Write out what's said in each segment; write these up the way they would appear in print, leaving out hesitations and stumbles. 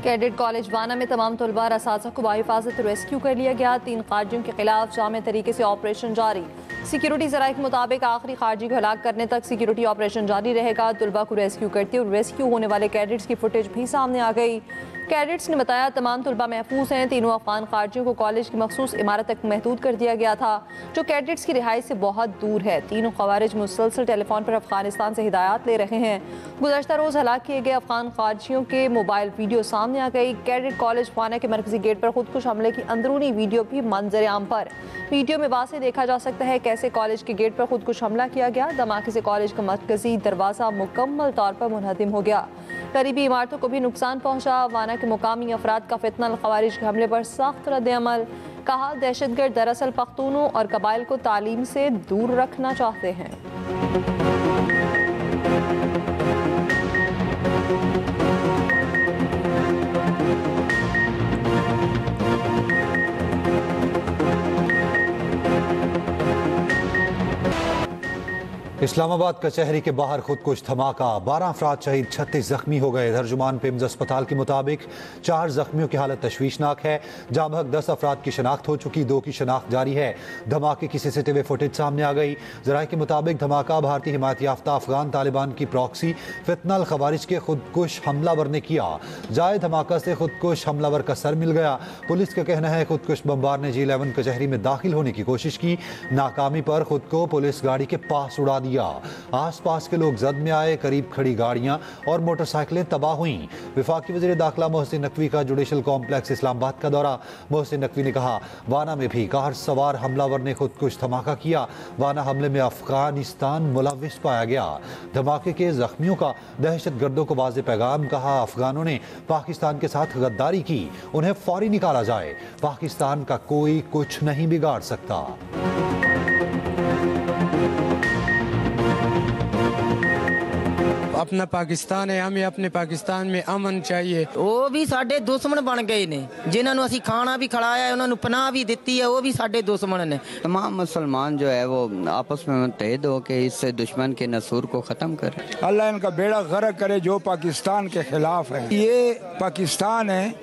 Cadet college वाना में तमाम तलबा और असातिज़ा को बाहिफाजत रेस्क्यू कर लिया गया। 3 खारजियों के खिलाफ जामे तरीके से ऑपरेशन जारी। सिक्योरिटी ज़राए के मुताबिक आखिरी खारजी को हलाक करने तक सिक्योरिटी ऑपरेशन जारी रहेगा। तलबा को रेस्क्यू करते और रेस्क्यू होने वाले कैडेट्स की फुटेज भी सामने आ गई। कैडेट्स ने बताया तमाम तलबा महफूज हैं। तीनों अफगान खारजियों को कॉलेज की मखसूस इमारत तक महदूद कर दिया गया था, जो कैडेट्स की रिहाई से बहुत दूर है। तीनों खवारिज मुसलसल टेलीफोन पर अफगानिस्तान से हिदायत ले रहे हैं। गुज़श्ता रोज़ हलाक किए गए अफगान खारजियों के मोबाइल वीडियो सामने आ गई। कैडेट कॉलेज वाना के मरकजी गेट पर खुदकुश हमले की अंदरूनी वीडियो भी मंजर आम पर। वीडियो में वाज़ेह देखा जा सकता है कैसे कॉलेज के गेट पर खुदकुश हमला किया गया। धमाके से कॉलेज का मरकजी दरवाज़ा मुकम्मल तौर पर मुनहदिम हो गया। करीबी इमारतों को भी नुकसान पहुंचा। वाना के मुकामी अफराद का फितना खवारिज के हमले पर सख्त रद्द-ए-अमल। कहा दहशतगर्द दरअसल पख्तूनों और कबाइल को तालीम से दूर रखना चाहते हैं। इस्लामाबाद कचहरी के बाहर खुदकुश धमाका, 12 अफराद शहीद, 36 जख्मी हो गए। तर्जुमान पिम्स अस्पताल के मुताबिक 4 जख्मियों की हालत तशवीशनाक है। जामहक 10 अफराद की शनाख्त हो चुकी, 2 की शनाख्त जारी है। धमाके की CCTV फुटेज सामने आ गई। जराये के मुताबिक धमाका भारतीय हिमायत याफ्ता अफगान तालिबान की प्रॉक्सी फितना खवारिज के खुदकुश हमलावर ने किया। जाए धमाका से खुदकुश हमलावर का सर मिल गया। पुलिस का कहना है खुदकुश बमबार ने G11 कचहरी में दाखिल होने की कोशिश की। नाकामी पर खुद को पुलिस गाड़ी के पास उड़ा दिया। आस पास के लोग जद में आए। करीब खड़ी गाड़ियां और मोटरसाइकिलें तबाह हुईं। वफाकी वज़ीर दाखिला मोहसिन नकवी का जुडिशल कॉम्प्लेक्स इस्लामाबाद का दौरा। मोहसिन नकवी ने कहा वाना में भी कार सवार हमलावर ने खुदकुश धमाका किया। वाना हमले में अफगानिस्तान मुलविस पाया गया। धमाके के जख्मियों का दहशत गर्दों को वाज़ेह पैगाम। कहा अफगानों ने पाकिस्तान के साथ गद्दारी की, उन्हें फौरी निकाला जाए। पाकिस्तान का कोई कुछ नहीं बिगाड़ सकता। अपना पाकिस्तान है, हमें अपने पाकिस्तान में अमन चाहिए। वो भी साडे दुश्मन बन गए ने, जिन्होंने असी खाना भी खिलाया, उन्होंने पनाह भी दी है, वो भी साडे दुश्मन ने। तमाम मुसलमान जो है वो आपस में मुत्तहिद हो के इससे दुश्मन के नसूर को ख़त्म करें। अल्लाह इनका बेड़ा गर्क करे जो पाकिस्तान के खिलाफ है। ये पाकिस्तान है,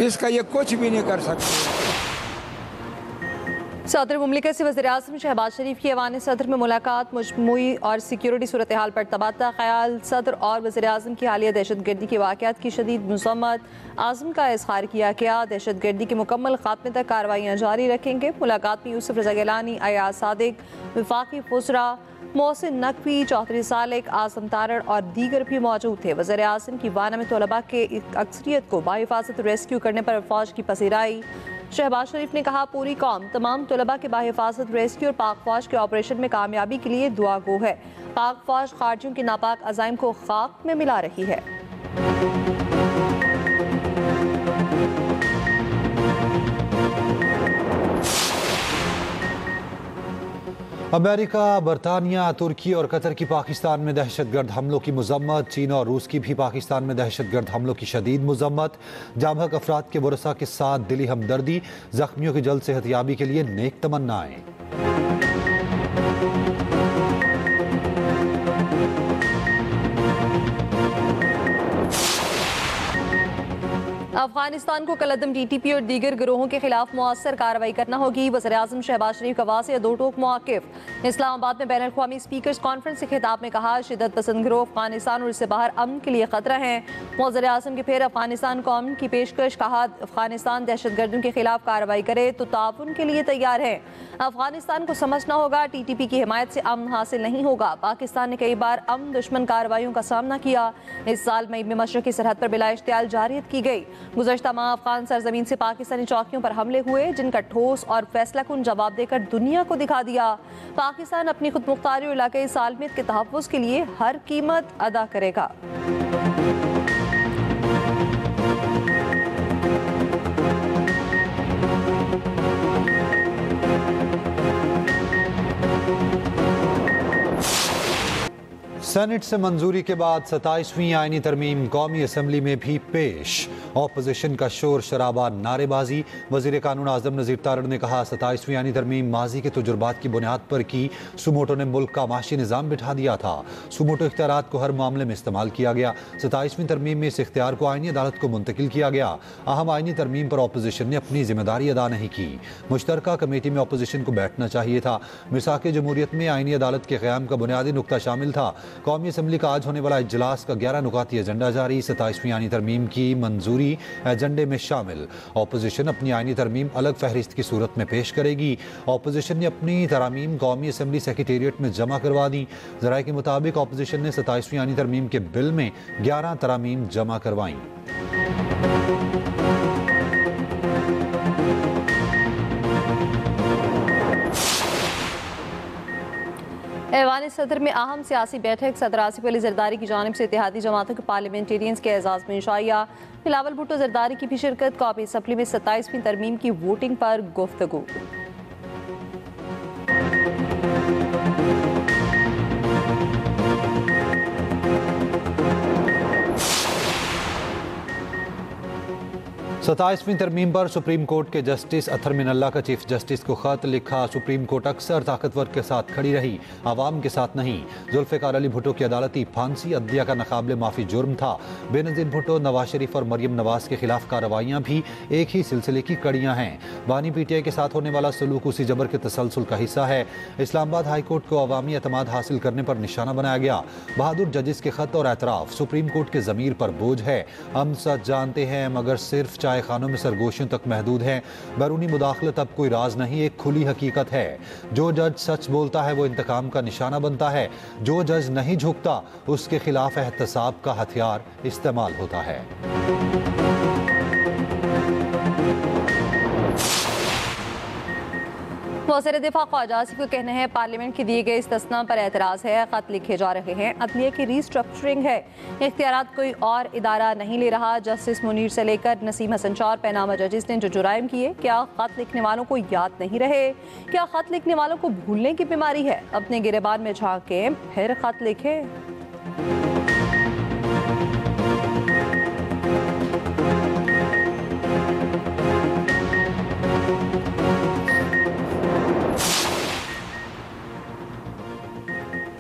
इसका ये कुछ भी नहीं कर सकते। सदर मुमलिकत से वज़ीर-ए-आज़म शहबाज शरीफ की ऐवान सदर में मुलाकात। मजमूई और सिक्योरिटी सूरत हाल पर तबादला ख्याल। सदर और वज़ीर-ए-आज़म की हालिया दहशतगर्दी के वाक़यात की शदीद मज़म्मत। आज़म का इज़हार किया गया दहशतगर्दी के मुकम्मल खात्मे तक कार्रवाइयाँ जारी रखेंगे। मुलाकात में यूसुफ रज़ा गिलानी, अयाज सादिक, वफाकी फुसरा, मोहसिन नकवी, चौधरी सालिक, आज़म तारड़ और दीगर भी मौजूद थे। वज़ीर-ए-आज़म की वाना में तलबा के अक्सरियत को बाहिफाजत रेस्क्यू करने पर फौज की पसीराई। शहबाज शरीफ ने कहा पूरी कौम तमाम तलबा के बाहिफाजत रेस्क्यू और पाक फौज के ऑपरेशन में कामयाबी के लिए दुआ गो है। पाक फौज खारजियों के नापाक अज़ाइम को खाक में मिला रही है। अमेरिका, बरतानिया, तुर्की और कतर की पाकिस्तान में दहशतगर्द हमलों की मजम्मत। चीन और रूस की भी पाकिस्तान में दहशतगर्द हमलों की शदीद मजम्मत। जामहक अफराद के वरसा के साथ दिली हमदर्दी। जख्मियों की जल्द सेहतयाबी के लिए नेक तमन्नाएं। अफगानिस्तान को कलअदम TTP और दीगर गिरोहों के खिलाफ मुअस्सर कार्रवाई करना होगी। वज़ीर-ए-आज़म शहबाज शरीफ का वाज़ेह दो टोक मौक़िफ़। इस्लामाबाद में बैनुल-अक़वामी स्पीकर्स कॉन्फ्रेंस के खिताब में कहा शिद्दत पसंद गिरोह अफगानिस्तान और इससे बाहर अमन के लिए खतरा है। वज़ीर-ए-आज़म के फिर अफगानिस्तान को अमन की पेशकश। कहा अफगानिस्तान दहशतगर्दों के खिलाफ कार्रवाई करे तो ताउन के लिए तैयार है। अफगानिस्तान को समझना होगा TTP की हिमायत से अमन हासिल नहीं होगा। पाकिस्तान ने कई बार अमन दुश्मन कार्रवाइयों का सामना किया। इस साल मई में मशरक़ी सरहद पर बिला इश्तियाल जारियत की गई। गुज़श्ता माह अफगान सरजमीन से पाकिस्तानी चौकियों पर हमले हुए, जिनका ठोस और फैसलाकुन जवाब देकर दुनिया को दिखा दिया पाकिस्तान अपनी खुद मुख्तारी और इलाकाई सालमियत के तहफ़्फ़ुज़ के लिए हर कीमत अदा करेगा। सेनेट से मंजूरी के बाद 27वीं आईनी तरमीम कौमी असम्बली में भी पेश। ऑपोजिशन का शोर शराबा, नारेबाजी। वजीर कानून आजम नज़ीर तारड़ ने कहा 27वीं आईनी तरमीम माजी के तजुर्बात की बुनियाद पर की। सुमोटो ने मुल्क का माशी निज़ाम बिठा दिया था। सुमोटो इख्तियारात को हर मामले में इस्तेमाल किया गया। 27वीं तरमीम में इस इख्तियार को आईनी अदालत को मुंतकिल किया गया। अहम आईनी तरमीम पर ऑपोजिशन ने अपनी जिम्मेदारी अदा नहीं की। मुश्तरका कमेटी में ऑपोजिशन को बैठना चाहिए था। मिसाक जमहूरियत में आईनी अदालत के क़याम का बुनियादी नुक्ता शामिल था। कौमी असम्बली का आज होने वाला इजलास का 11 नुकाती एजेंडा जारी। 27वीं आईनी तरमीम की मंजूरी एजेंडे में शामिल। ऑपोजिशन अपनी आईनी तरमीम अलग फहरिस्त की सूरत में पेश करेगी। ऑपोजिशन ने अपनी तरामीम कौमी असम्बली सेक्रेटेरिएट में जमा करवा दी। ज़राए के मुताबिक ऑपोजिशन ने 27वीं आईनी तरमीम के बिल में 11 तरामीम जमा करवाईं। ऐवान सदर में अहम सियासी बैठक। सदर आसिफ अली जरदारी की जानिब से इत्तेहादी जमातों के पार्लियामेंटेरियंस के एजाज़ में शाया। बिलावल भुट्टो जरदारी की भी शिरकत। कौमी असम्बली में 27वीं तरमीम की वोटिंग पर गुफ्तगू। सताईसवीं तरमीम पर सुप्रीम कोर्ट के जस्टिस अथर मिनल्ला का चीफ जस्टिस को खत लिखा। सुप्रीम कोर्ट अक्सर ताकतवर के साथ खड़ी रही, आवाम के साथ नहीं। जुल्फ़िकार अली भुट्टो की अदालती फांसी अदलिया का नाकाबिले माफ़ी जुर्म था। बेनज़ीर भुट्टो, नवाज शरीफ और मरियम नवाज के खिलाफ कार्रवाइयाँ भी एक ही सिलसिले की कड़ियाँ हैं। बानी पीटीआई के साथ होने वाला सलूक उसी जबर के तसलसल का हिस्सा है। इस्लामाबाद हाई कोर्ट को अवामी एतमाद हासिल करने पर निशाना बनाया गया। बहादुर जजेस के खत और एतराफ़ सुप्रीम कोर्ट के ज़मीर पर बोझ है। हम सच जानते हैं मगर सिर्फ चाय खानों में सरगोशियों तक महदूद हैं। बैरूनी मुदाखलत अब कोई राज नहीं, एक खुली हकीकत है। जो जज सच बोलता है वो इंतकाम का निशाना बनता है। जो जज नहीं झुकता उसके खिलाफ एहतसाब का हथियार इस्तेमाल होता है। वज़ीर दिफा ख्वाजा आसिफ का कहना है पार्लियामेंट के दिए गए इस्तिस्ना पर एतराज़ है। खत लिखे जा रहे हैं। अदलिया की रीस्ट्रक्चरिंग है, इख्तियारात कोई और इदारा नहीं ले रहा। जस्टिस मुनीर से लेकर नसीम हसन चार पैनामा जजेस ने जो जुराइम किए, क्या खत लिखने वालों को याद नहीं रहे? क्या खत लिखने वालों को भूलने की बीमारी है? अपने गिरेबान में झांके फिर खत लिखे।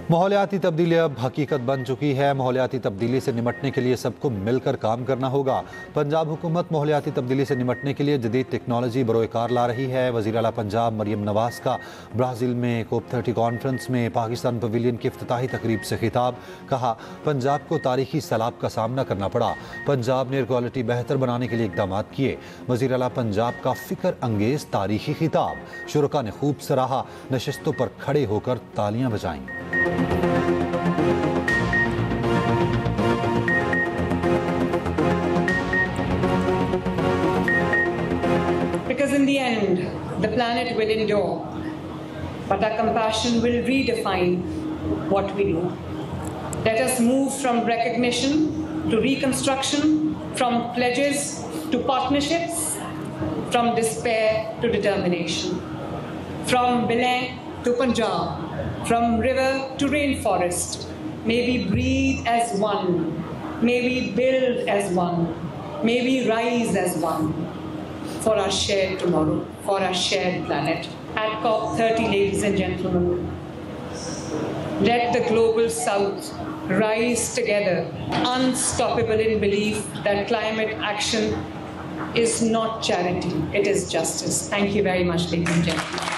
माहौलियाती तब्दीली अब हकीकत बन चुकी है। माहौलियाती तब्दीली से निमटने के लिए सबको मिलकर काम करना होगा। पंजाब हुकूमत माहौलियाती तब्दीली से निमटने के लिए जदीद टेक्नोलॉजी बरोकार ला रही है। वज़ीर आला पंजाब मरियम नवाज का ब्राज़ील में COP30 कॉन्फ्रेंस में पाकिस्तान पवेलियन की इफ्तिताही तकरीब से खिताब। कहा पंजाब को तारीखी सैलाब का सामना करना पड़ा। पंजाब ने एयर क्वालिटी बेहतर बनाने के लिए इकदाम किए। वज़ीर आला पंजाब का फ़िक्र अंगेज़ तारीखी खिताब। शुरका ने खूब सराहा, नशिस्तों पर खड़े होकर तालियां बजाईं। Because in the end, the planet will endure, but our compassion will redefine what we do. Let us move from recognition to reconstruction, from pledges to partnerships, from despair to determination, from Belém to Punjab, from river to rainforest. May we breathe as one, may we build as one, may we rise as one for our shared tomorrow, for our shared planet. At COP30, ladies and gentlemen, let the global South rise together, unstoppable in belief that climate action is not charity, it is justice. Thank you very much, ladies and gentlemen.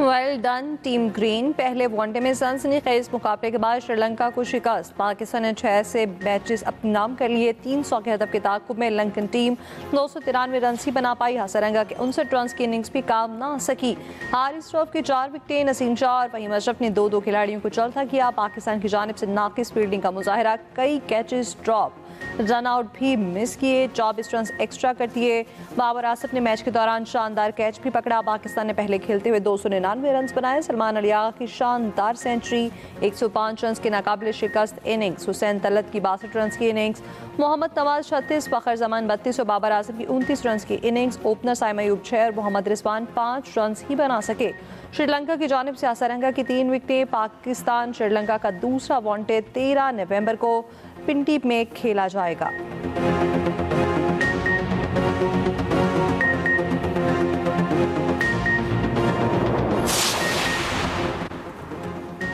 Well done team green. पहले one day में सनसनीखेज मुकाबले के बाद श्रीलंका को शिकस्त। पाकिस्तान ने 6 से मैचेस अपने नाम कर लिए। 300 के हदफ के ताक़ुब में लंकन टीम 293 रन ही बना पाई। हसरंगा के 59 रन की इनिंग्स भी काम ना सकी। हारिस रऊफ की 4 विकेटें, नसीम शाह और फहीम अशरफ ने 2-2 खिलाड़ियों को चौथा किया। पाकिस्तान की जानिब से नाकिस फील्डिंग का मुजाहरा, कई कैचेस ड्रॉप, रन आउट भी मिस किए, 24 रन एक्स्ट्रा कर दिए। बाबर आसिफ ने मैच के दौरान शानदार कैच भी पकड़ा। पाकिस्तान ने पहले खेलते हुए में 299 रन बनाए। सलमान अली आगा की शानदार सेंचुरी, 105 रन की नाकाबिल शिकस्त इनिंग्स, हुसैन तलत की 62 रन की इनिंग्स, मोहम्मद नवाज 36, फखर जमान 32 और बाबर आजम की 29 रन की इनिंग्स। ओपनर साइम अयूब 6 और मोहम्मद रिजवान 5 रन ही बना सके। श्रीलंका की जानिब से हसरंगा की 3 विकेटें। पाकिस्तान श्रीलंका का दूसरा वनडे 13 नवंबर को पिंडी में खेला जाएगा।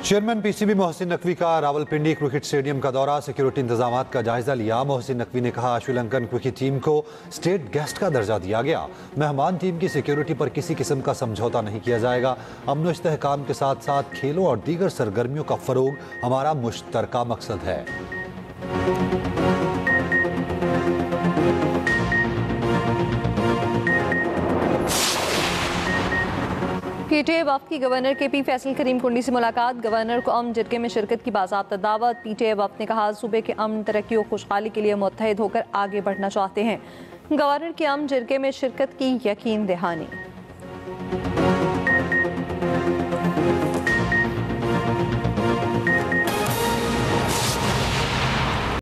चेयरमैन पीसीबी मोहसिन नकवी का रावलपिंडी क्रिकेट स्टेडियम का दौरा, सिक्योरिटी इंतजाम का जायजा लिया। मोहसिन नकवी ने कहा श्रीलंकन क्रिकेट टीम को स्टेट गेस्ट का दर्जा दिया गया। मेहमान टीम की सिक्योरिटी पर किसी किस्म का समझौता नहीं किया जाएगा। अमन इस्तेहकाम के साथ साथ खेलों और दीगर सरगर्मियों का फरोग हमारा मुश्तरका मकसद है। पीटीआई वफ्द की गवर्नर KP फैसल करीम कुंडी से मुलाकात। गवर्नर को अमन जरगे में शिरकत की बाज़ाब्ता दावत। पीटीआई वफ्द ने कहा सूबे के अमन, तरक्की और खुशहाली के लिए मुत्तहिद होकर आगे बढ़ना चाहते हैं। गवर्नर की अमन जरगे में शिरकत की यकीन दहानी।